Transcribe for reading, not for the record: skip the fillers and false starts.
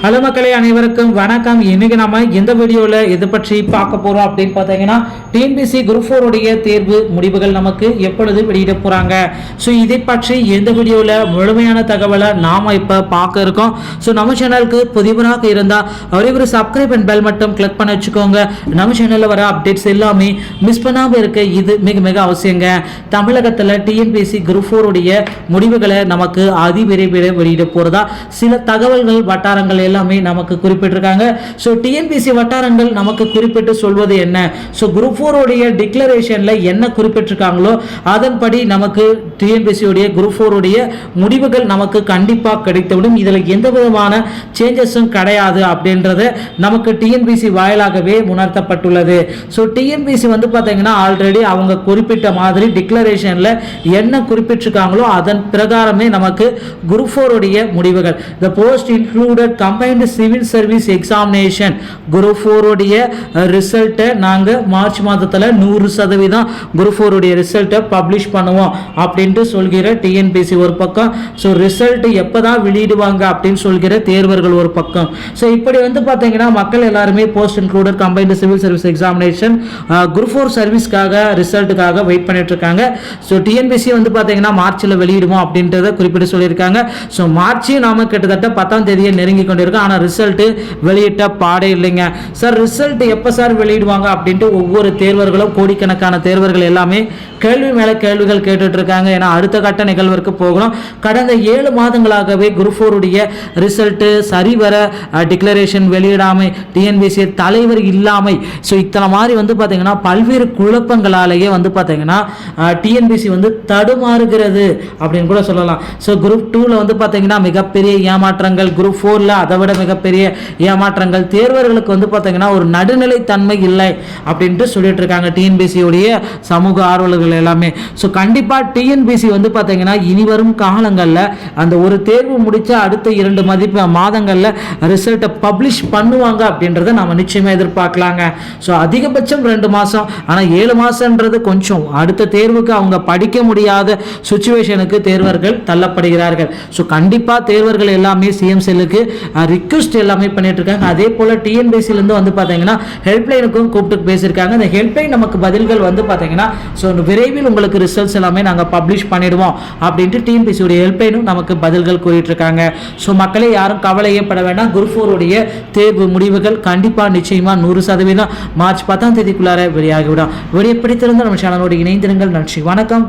Hello மக்களே, அனைவருக்கும் வணக்கம். இன்னைக்கு நம்ம இந்த வீடியோவில் எது பற்றி பார்க்க போகிறோம் அப்படின்னு பார்த்தீங்கன்னா, டிஎன்பிஎஸ்சி குரூப் 4 உடைய தேர்வு முடிவுகள் நமக்கு எப்பொழுது வெளியிட போகிறாங்க. ஸோ இதை பற்றி எந்த வீடியோவில் முழுமையான தகவலை நாம் இப்போ பார்க்க இருக்கோம். ஸோ நம்ம சேனலுக்கு புதிவராக இருந்தால் ஒரே ஒரு சப்ஸ்கிரைப் அண்ட் பெல் மட்டும் கிளிக் பண்ண வச்சுக்கோங்க. நம்ம சேனலில் வர அப்டேட்ஸ் எல்லாமே மிஸ் பண்ணாமல் இருக்க இது மிக மிக அவசியங்க. தமிழகத்தில் டிஎன்பிஎஸ்சி குரூப் 4 உடைய முடிவுகளை நமக்கு அதிவிரைவில் வெளியிட போகிறதா சில தகவல்கள் வட்டாரங்கள் எல்லாமே நமக்கு குறிப்பிட்டிருக்காங்க. ஸோ டிஎன்பிஎஸ்சி வட்டாரங்கள் நமக்கு குறிப்பிட்டு சொல்வது என்ன, ஸோ குரூப் 4 உடைய டிக்ளரேஷன்ல என்ன குறிப்பிட்டிருக்காங்களோ அதன்படி நமக்கு டிஎன்பிஎஸ்சி உடைய குரூப் 4 உடைய முடிவுகள் நமக்கு கண்டிப்பாக கிடைத்துவிடும். இதில் எந்த விதமான சேஞ்சஸும் கிடையாது அப்படின்றது நமக்கு டிஎன்பிஎஸ்சி வாயிலாகவே உணர்த்தப்பட்டுள்ளது. ஸோ டிஎன்பிஎஸ்சி வந்து பார்த்தீங்கன்னா ஆல்ரெடி அவங்க குறிப்பிட்ட மாதிரி டிக்ளரேஷன்ல என்ன குறிப்பிட்டிருக்காங்களோ அதன் பிரகாரமே நமக்கு குரூப் 4 உடைய முடிவுகள் the post included combined civil service examination group 4 உடைய ரிசல்ட்டை நாங்கள் மார்ச் மாதத்தில் 100% குரூப் 4 உடைய ரிசல்ட்டை பப்ளிஷ் பண்ணுவோம் அப்படின்ட்டு சொல்கிற டிஎன்பிஎஸ்சி ஒரு பக்கம். ஸோ ரிசல்ட் எப்போ தான் வெளியிடுவாங்க அப்படின்னு சொல்கிற தேர்வர்கள் ஒரு பக்கம். ஸோ இப்படி வந்து பார்த்தீங்கன்னா மக்கள் எல்லாருமே post included combined civil service examination group 4 சர்வீஸ்க்காக ரிசல்ட்டுக்காக வெயிட் பண்ணிட்டு இருக்காங்க. ஸோ டிஎன்பிஎஸ்சி வந்து பார்த்தீங்கன்னா மார்ச்சில் வெளியிடுவோம் அப்படின்றத குறிப்பிட்டு சொல்லியிருக்காங்க. ஸோ மார்ச் நாம கிட்டத்தட்ட 10ஆம் தேதியை நெருங்கி கொண்டிருக்கோம். ஆனால் ரிசல்ட் வெளியிட்ட பாடே இல்லைங்க. சார் ரிசல்ட் எப்போ சார் வெளியிடுவாங்க அப்படின்ட்டு ஒவ்வொரு தேர்வர்களும் கோடிக்கணக்கான தேர்வர்கள் எல்லாமே கேள்வி மேலே கேள்விகள் கேட்டுட்டு இருக்காங்க. ஏன்னா அடுத்த கட்ட நிகழ்விற்கு போகணும். கடந்த 7 மாதங்களாகவே குரூப் 4 உடைய ரிசல்ட் சரிவர டிக்ளரேஷன் வெளியிடாமை, டிஎன்பிஎஸ்சி தலைவர் இல்லாமை, ஸோ இத்தனை மாதிரி வந்து பார்த்தீங்கன்னா பல்வேறு குழப்பங்களாலேயே வந்து பார்த்தீங்கன்னா டிஎன்பிஎஸ்சி வந்து தடுமாறுகிறது அப்படின்னு கூட சொல்லலாம். ஸோ குரூப் 2ல வந்து பார்த்தீங்கன்னா மிகப்பெரிய ஏமாற்றங்கள், குரூப் 4ல அதை விட மிகப்பெரிய ஏமாற்றங்கள், தேர்வர்களுக்கு வந்து பார்த்தீங்கன்னா ஒரு நடுநிலை தன்மை இல்லை அப்படின்ட்டு சொல்லிட்டு இருக்காங்க டிஎன்பிஎஸ்சி உடைய சமூக ஆர்வலர்கள் எல்லாமே. ஸோ கண்டிப்பாக டிஎன்பிஎஸ்சி வந்து பார்த்தீங்கன்னா இனி வரும் காலங்களில் அந்த ஒரு தேர்வு முடிச்ச அடுத்த 2 மாதங்களில் ரிசல்ட்டை பப்ளிஷ் பண்ணுவாங்க அப்படின்றத நம்ம நிச்சயமாக எதிர்பார்க்கலாங்க. ஸோ அதிகபட்சம் 2 மாதம், ஆனால் 7 மாதம்ன்றது கொஞ்சம் அடுத்த தேர்வுக்கு அவங்க படிக்க முடியாத சுச்சுவேஷனுக்கு தேர்வர்கள் தள்ளப்படுகிறார்கள். ஸோ கண்டிப்பாக தேர்வர்கள் எல்லாமே சிஎம் செல்லுக்கு ரிக்வெஸ்ட் எல்லாமே பண்ணிட்டு இருக்காங்க. அதே போல் டிஎன்பிஎஸ்சிலேருந்து வந்து பார்த்தீங்கன்னா ஹெல்ப்லைனுக்கும் கூப்பிட்டு பேசியிருக்காங்க. இந்த ஹெல்ப்லைன் நமக்கு பதில்கள் வந்து பார்த்தீங்கன்னா ஸோ விரைவில் உங்களுக்கு ரிசல்ட்ஸ் எல்லாமே நாங்கள் பப்ளிஷ் பண்ணிடுவோம் அப்படின்ட்டு டிஎன்பிஎஸ்சியுடைய ஹெல்ப்லைனும் நமக்கு பதில்கள் கூறிட்டு இருக்காங்க. ஸோ மக்களே யாரும் கவலையே பட வேண்டாம். குரூப் 4 உடைய தேர்வு முடிவுகள் கண்டிப்பாக நிச்சயமாக 100% மார்ச் 10ஆம் தேதிக்குள்ளார வெளியாகிவிடும். வெளியே பிடித்திருந்த நம்ம சேனலோடு இணைந்திருங்கள். நன்றி, வணக்கம்.